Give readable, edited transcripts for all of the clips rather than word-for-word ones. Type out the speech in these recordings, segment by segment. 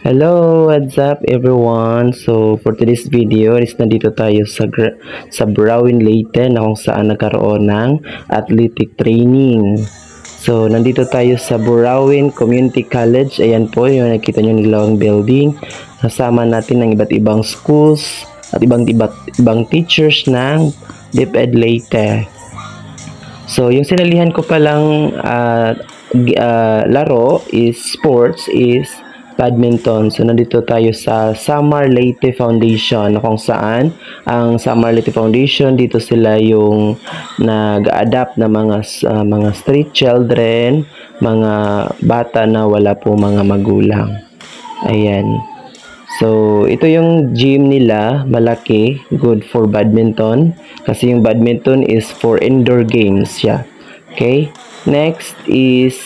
Hello, what's up everyone? So, for today's video is nandito tayo sa Brawin Leyte na kung saan nagkaroon ng athletic training. So, nandito tayo sa Brawin Community College. Ayan po, yung nakita nyo nilang building. Kasama natin ng iba't ibang schools at ibang teachers ng DepEd Leyte. So, yung sinalihan ko palang laro is sports is badminton. So, nandito tayo sa Samar Leyte Foundation na kung saan ang Samar Leyte Foundation, dito sila yung nag-adapt na mga street children, mga bata na wala po mga magulang. Ayan. So, ito yung gym nila, malaki, good for badminton. Kasi yung badminton is for indoor games siya. Okay? Next is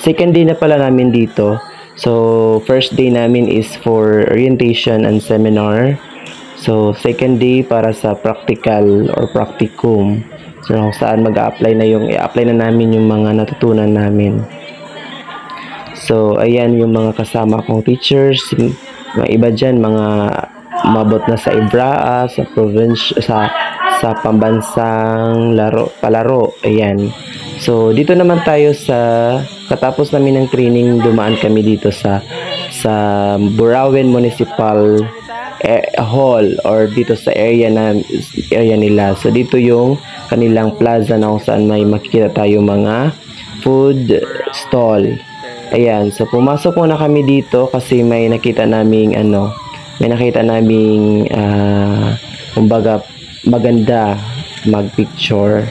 second day na pala namin dito. So, first day namin is for orientation and seminar. So, second day para sa practical or practicum. So, kung saan i-apply na namin yung mga natutunan namin. So, ayan yung mga kasama kong teachers. Mga iba dyan, mga mabot na sa IBRAA, sa province, sa pambansang palaro. Ayan. So, dito naman tayo katapos namin ng training, dumaan kami dito sa Brawin Municipal Hall or dito sa area nila. So, dito yung kanilang plaza na kung saan may makikita tayo mga food stall. Ayan. So, pumasok muna kami dito kasi may nakita naming kumbaga maganda mag-picture.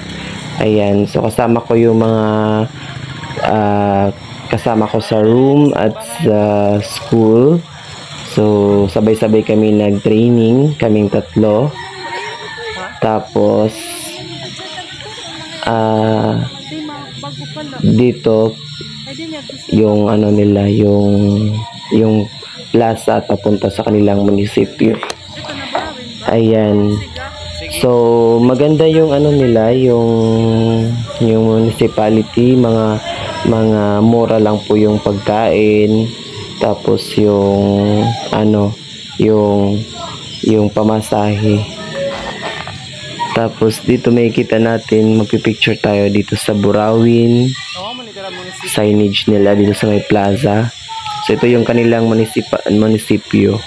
Ayan, so kasama ko yung mga kasama ko sa room at sa school. So, sabay-sabay kami nag-training, kaming tatlo. Tapos, dito, yung nila, yung plaza papunta sa kanilang munisipyo. Ayan. So, maganda yung nila, yung municipality, mga mura lang po yung pagkain. Tapos yung yung pamasahe. Tapos dito may kita natin, magpi-picture tayo dito sa Brawin. Signage nila dito sa may plaza. So, ito yung kanilang munisipyo.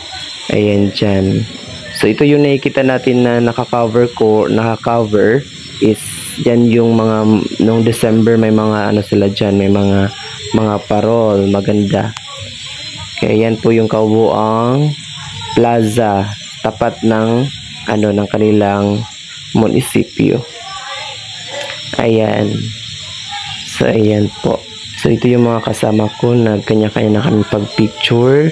Ayan dyan. So, ito yung nakikita natin na naka-cover is yan yung mga noong December may mga sila dyan, may mga parol, maganda. Kaya yan po yung kabuuang plaza tapat ng ng kanilang munisipyo. Ayan. So, ayan po. So, ito yung mga kasama ko, nagkanya-kanya na kami pag-picture.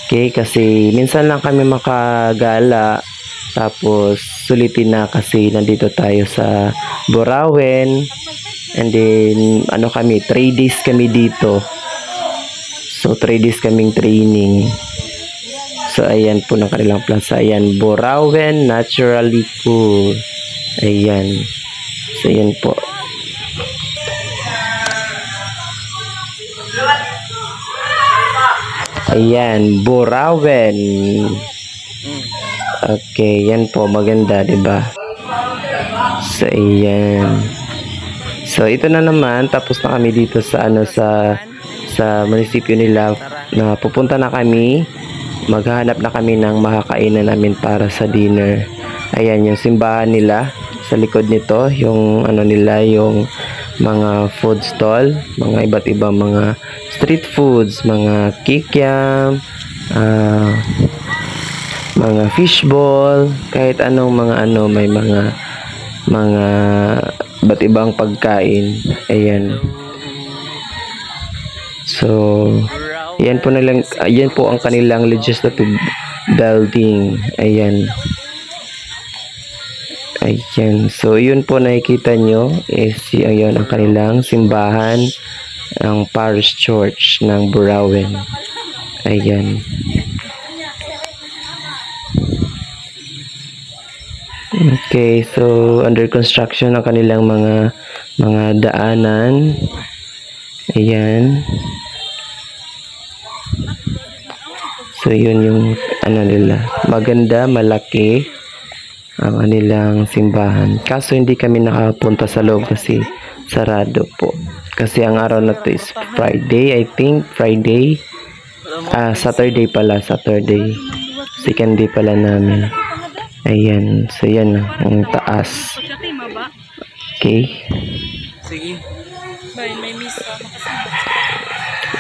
Okay, kasi minsan lang kami makagala, tapos sulitin na kasi nandito tayo sa Brawin, and then kami, 3 days kami dito. So 3 days kaming training. So ayan po ng kanilang plaza. Ayan, Brawin Naturally Cool. Ayan. So ayan po. Ayan, Brawin. Okay, yan po, maganda, 'di ba? So ayan. So ito na naman, tapos na kami dito sa sa munisipyo nila. Na pupunta na kami. Maghahanap na kami ng makakainan namin para sa dinner. Ayan yung simbahan nila. Sa likod nito, yung nila, yung mga food stall, mga iba't ibang mga street foods, mga kikiam, mga fishball, kahit anong mga may mga iba't ibang pagkain. Ayan. So, ayan po ang kanilang legislative building. Ayan. Ayan. So, yun po nakikita nyo is ayan ang kanilang simbahan, ang parish church ng Brawin. Ayan. Okay. So, under construction ang kanilang mga daanan. Ayan. So, yun yung ano nila. Maganda, malaki ang kanilang simbahan. Kaso, hindi kami nakapunta sa loob kasi sarado po. Kasi ang araw na to is Friday, I think. Friday. Saturday pala. Saturday. Second day pala namin. Ayan. So, yan. Ang taas. Okay. Sige. May miss ka.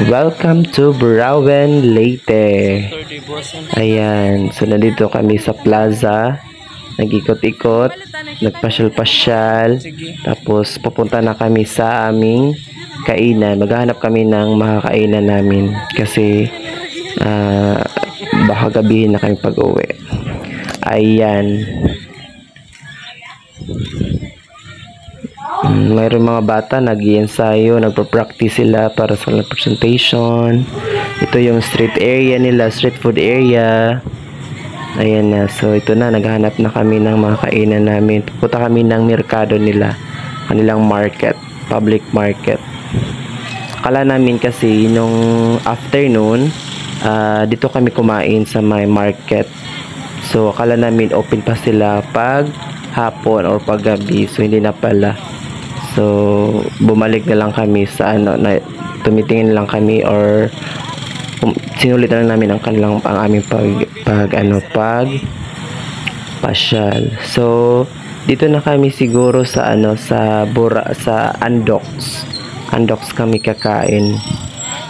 Welcome to Burauen, Leyte. Ayan. So, nandito kami sa plaza. Nag-ikot-ikot. Nagpasyal-pasyal. Tapos, papunta na kami sa aming kainan. Maghahanap kami ng makakainan namin. Kasi, baka gabihin na kami pag-uwi. Ayan. Mayroon mga bata nag-iensayo, nagpa-practice sila para sa presentation. Ito yung street area nila, street food area. Ayan na. So ito na, naghahanap na kami ng mga kainan namin. Pupunta kami ng merkado nila, kanilang market, public market. Akala namin kasi nung afternoon, dito kami kumain sa my market. So akala namin open pa sila pag hapon or pag gabi. So hindi na pala. So, bumalik na lang kami sa ano, na tumitingin lang kami or sinulit na lang namin ang aming pag pasyal. So, dito na kami siguro sa ano, sa Andox. Andox kami kakain.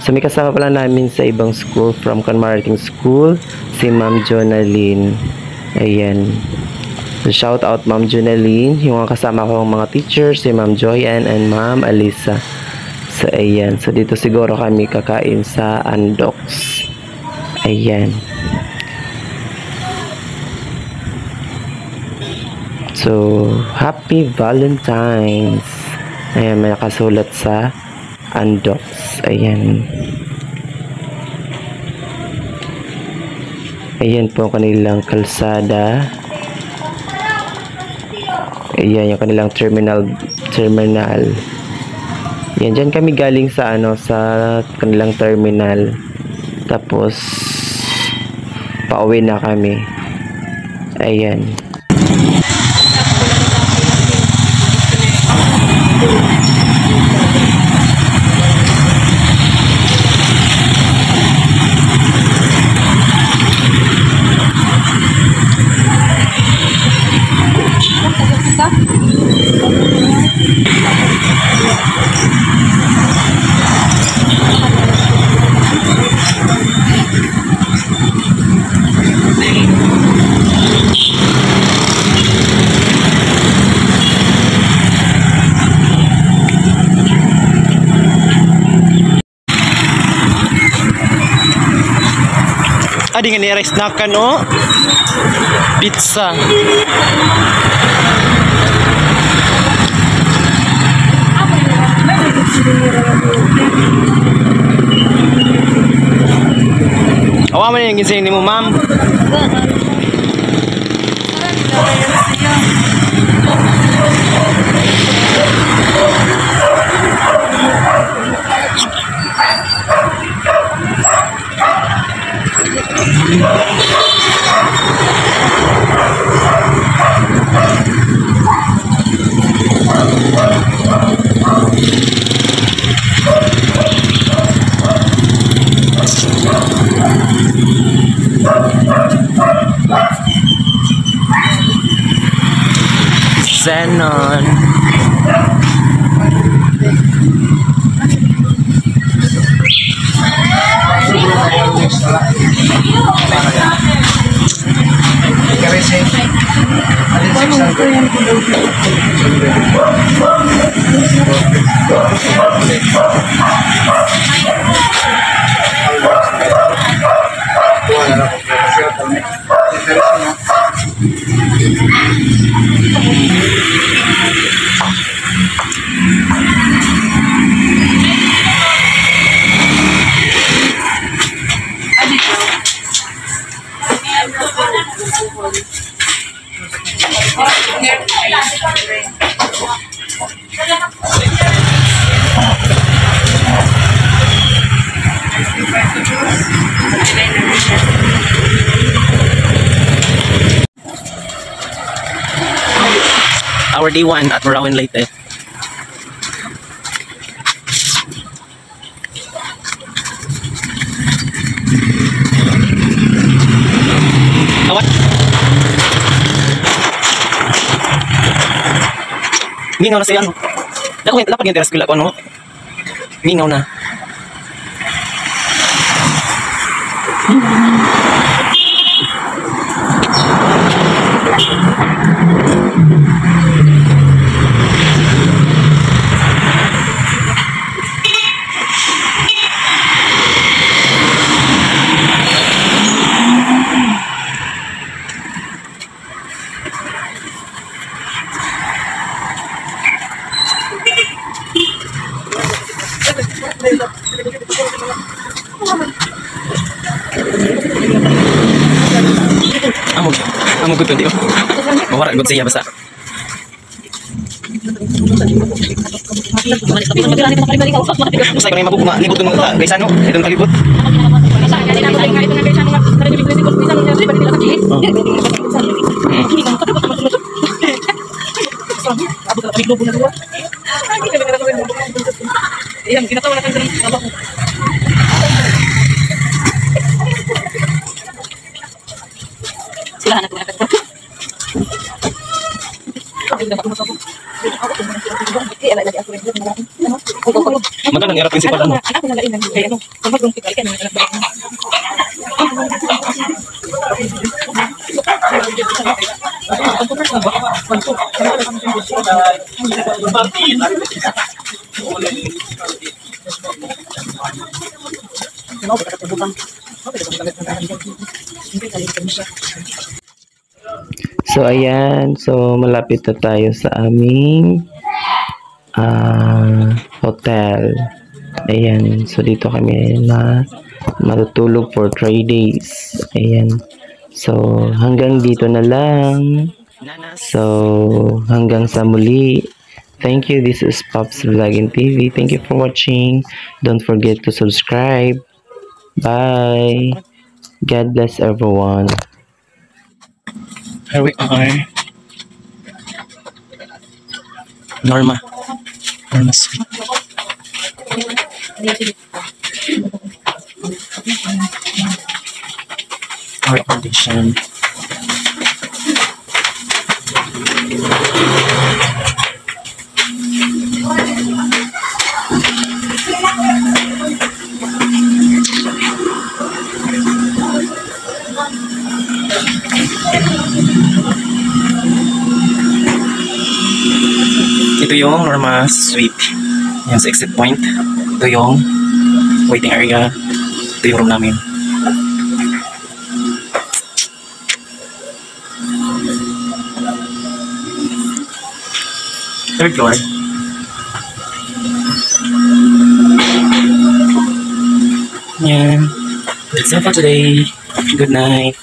So, may kasama pala namin sa ibang school from Conmarating School, si Ma'am Jonaline. Ayan. So, shout out Ma'am Junaline, yung mga kasama ko mga teachers, si Ma'am Joyanne and Ma'am Alisa. So, ayan. So, dito siguro kami kakain sa Andox. Ayan. So, Happy Valentine's. Ayan, may nakasulat sa Andox. Ayan. Ayan po kanilang kalsada. Ayan yung kanilang terminal. Yan, dyan kami galing sa ano, sa kanilang terminal. Tapos pauwi na kami. Ayan. Adi nga ni-rice nakan o pizza. Awa man yung ginseng ni mo, ma'am. Xenon. for day 1 at Morawan Leyte. Mingaw na siya, no? Dapat yung teras kila ko, no? Mingaw na. Amo gud di. Mawara gud siya basta. Usay ko na mabugma, libot ko mga guys ano, itong kalibot. Yang ginatawa na kang trabaho. Sila na tuwa. Magkano ang era principal mo? So ayan, so malapit na tayo sa aming hotel. Ayan, so dito kami na matutulog for 3 days. Ayan. So hanggang dito na lang. So hanggang sa muli. Thank you. This is Pops Vlogging TV. Thank you for watching. Don't forget to subscribe. Bye. God bless everyone. Here we are. Norma Suite. Our condition. Ito yung Norma Suite. Yan sa exit point. Ito yung waiting area. Ito yung room namin. Third floor. Yan. That's it for today. Good night.